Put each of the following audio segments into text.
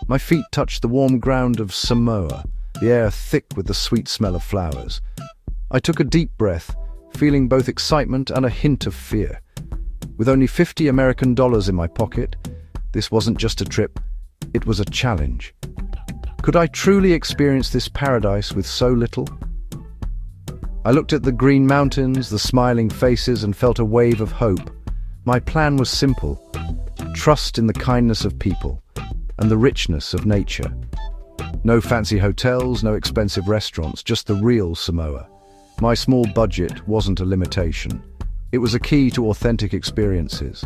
My feet touched the warm ground of Samoa, the air thick with the sweet smell of flowers. I took a deep breath, feeling both excitement and a hint of fear. With only $50 in my pocket, this wasn't just a trip, it was a challenge. Could I truly experience this paradise with so little? I looked at the green mountains, the smiling faces, and felt a wave of hope. My plan was simple: trust in the kindness of people and the richness of nature. No fancy hotels, no expensive restaurants, just the real Samoa. My small budget wasn't a limitation. It was a key to authentic experiences.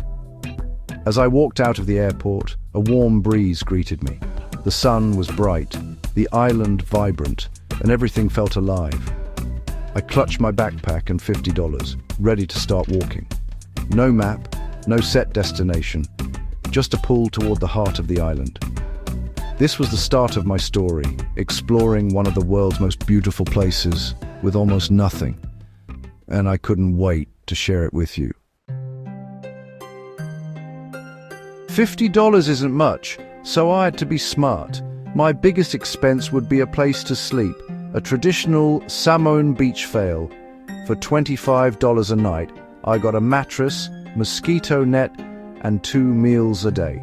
As I walked out of the airport, a warm breeze greeted me. The sun was bright, the island vibrant, and everything felt alive. I clutched my backpack and $50, ready to start walking. No map, no set destination, just a pull toward the heart of the island. This was the start of my story, exploring one of the world's most beautiful places with almost nothing. And I couldn't wait to share it with you. $50 isn't much, so I had to be smart. My biggest expense would be a place to sleep, a traditional Samoan beach fail. For $25 a night, I got a mattress, mosquito net, and 2 meals a day.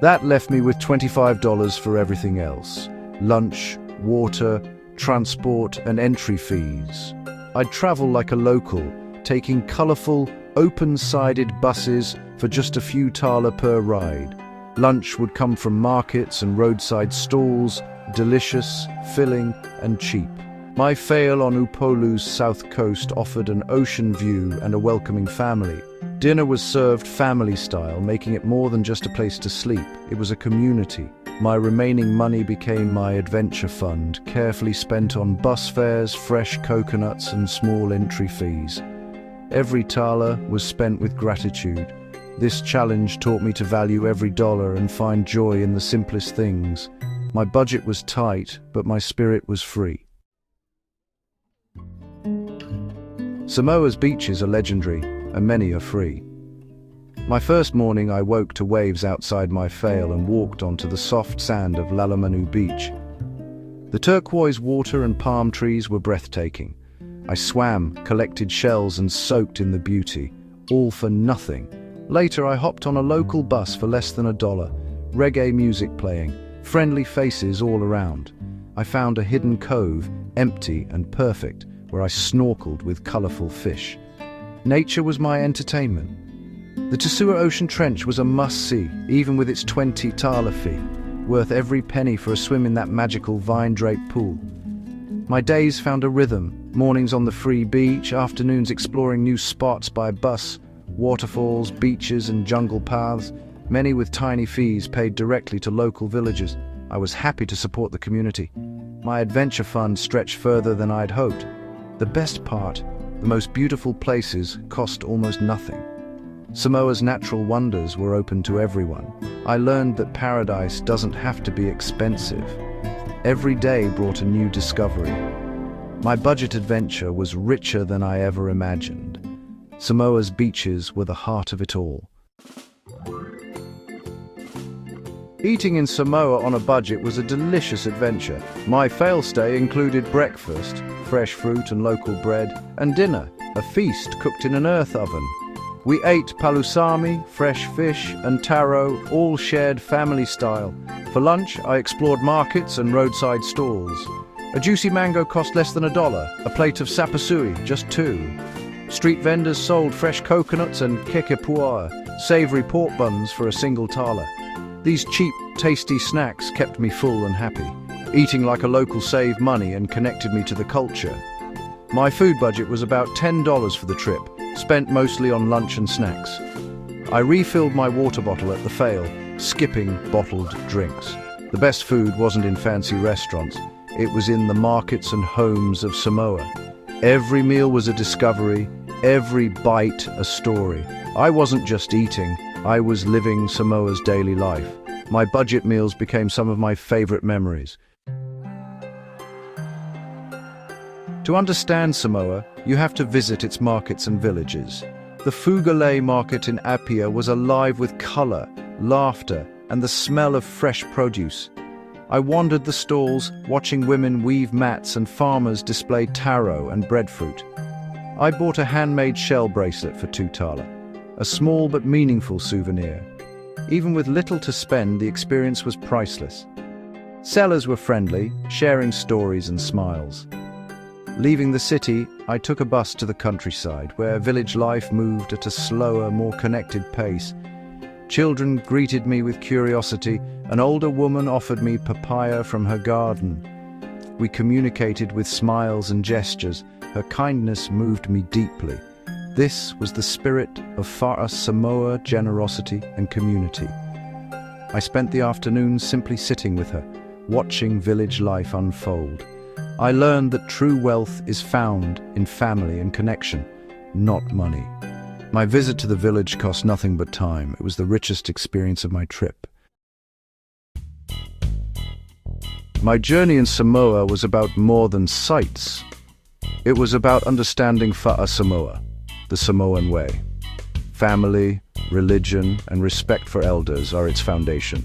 That left me with $25 for everything else: lunch, water, transport, and entry fees. I'd travel like a local, taking colorful, open-sided buses for just a few tala per ride. Lunch would come from markets and roadside stalls, delicious, filling, and cheap. My fail on Upolu's south coast offered an ocean view and a welcoming family. Dinner was served family-style, making it more than just a place to sleep. It was a community. My remaining money became my adventure fund, carefully spent on bus fares, fresh coconuts, and small entry fees. Every tala was spent with gratitude. This challenge taught me to value every dollar and find joy in the simplest things. My budget was tight, but my spirit was free. Samoa's beaches are legendary, and many are free. My first morning I woke to waves outside my fail and walked onto the soft sand of Lalamanu Beach. The turquoise water and palm trees were breathtaking. I swam, collected shells, and soaked in the beauty, all for nothing. Later I hopped on a local bus for less than $1, reggae music playing, friendly faces all around. I found a hidden cove, empty and perfect, where I snorkeled with colorful fish. Nature was my entertainment. The Tesua Ocean Trench was a must-see, even with its 20 tala fee, worth every penny for a swim in that magical vine-draped pool. My days found a rhythm, mornings on the free beach, afternoons exploring new spots by bus, waterfalls, beaches and jungle paths, many with tiny fees paid directly to local villagers. I was happy to support the community. My adventure fund stretched further than I'd hoped. The best part, the most beautiful places cost almost nothing. Samoa's natural wonders were open to everyone. I learned that paradise doesn't have to be expensive. Every day brought a new discovery. My budget adventure was richer than I ever imagined. Samoa's beaches were the heart of it all. Eating in Samoa on a budget was a delicious adventure. My fail-stay included breakfast, fresh fruit and local bread, and dinner, a feast cooked in an earth oven. We ate palusami, fresh fish, and taro, all shared family style. For lunch, I explored markets and roadside stalls. A juicy mango cost less than $1, a plate of sapasui, just $2. Street vendors sold fresh coconuts and kekepua, savory pork buns for a single tala. These cheap, tasty snacks kept me full and happy. Eating like a local saved money and connected me to the culture. My food budget was about $10 for the trip, spent mostly on lunch and snacks. I refilled my water bottle at the fail, skipping bottled drinks. The best food wasn't in fancy restaurants, it was in the markets and homes of Samoa. Every meal was a discovery, every bite a story. I wasn't just eating, I was living Samoa's daily life. My budget meals became some of my favorite memories. To understand Samoa, you have to visit its markets and villages. The Fugale market in Apia was alive with color, laughter, and the smell of fresh produce. I wandered the stalls, watching women weave mats and farmers display taro and breadfruit. I bought a handmade shell bracelet for 2 thaler, a small but meaningful souvenir. Even with little to spend, the experience was priceless. Sellers were friendly, sharing stories and smiles. Leaving the city, I took a bus to the countryside, where village life moved at a slower, more connected pace. Children greeted me with curiosity. An older woman offered me papaya from her garden. We communicated with smiles and gestures. Her kindness moved me deeply. This was the spirit of Fa'a Samoa generosity and community. I spent the afternoon simply sitting with her, watching village life unfold. I learned that true wealth is found in family and connection, not money. My visit to the village cost nothing but time. It was the richest experience of my trip. My journey in Samoa was about more than sights. It was about understanding Fa'a Samoa, the Samoan way. Family, religion, and respect for elders are its foundation.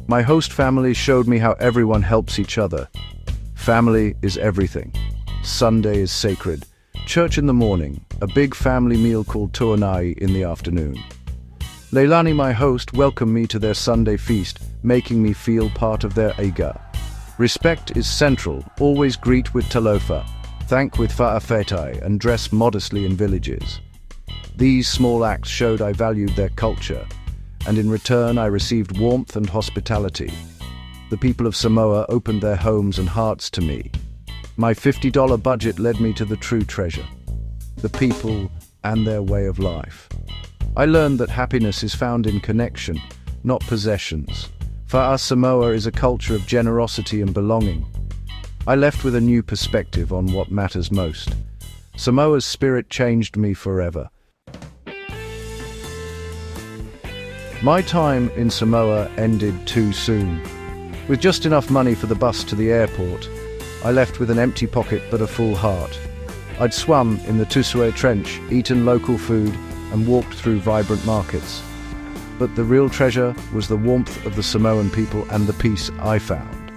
My host family showed me how everyone helps each other. Family is everything. Sunday is sacred. Church in the morning, a big family meal called tuanai in the afternoon. Leilani, my host, welcomed me to their Sunday feast, making me feel part of their aiga. Respect is central. Always greet with talofa, thank with fa'afetai, and dress modestly in villages. These small acts showed I valued their culture, and in return I received warmth and hospitality. The people of Samoa opened their homes and hearts to me. My $50 budget led me to the true treasure, the people and their way of life. I learned that happiness is found in connection, not possessions. Fa'a Samoa is a culture of generosity and belonging. I left with a new perspective on what matters most. Samoa's spirit changed me forever. My time in Samoa ended too soon. With just enough money for the bus to the airport, I left with an empty pocket but a full heart. I'd swum in the Tusue Trench, eaten local food, and walked through vibrant markets. But the real treasure was the warmth of the Samoan people and the peace I found.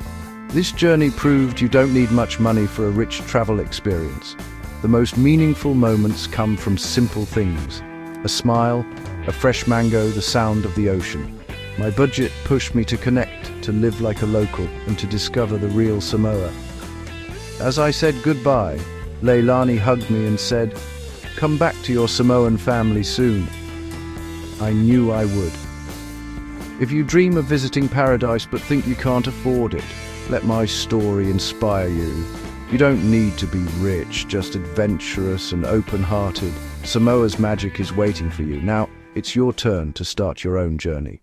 This journey proved you don't need much money for a rich travel experience. The most meaningful moments come from simple things. A smile, a fresh mango, the sound of the ocean. My budget pushed me to connect, to live like a local, and to discover the real Samoa. As I said goodbye, Leilani hugged me and said, "Come back to your Samoan family soon." I knew I would. If you dream of visiting paradise but think you can't afford it, let my story inspire you. You don't need to be rich, just adventurous and open-hearted. Samoa's magic is waiting for you. Now, it's your turn to start your own journey.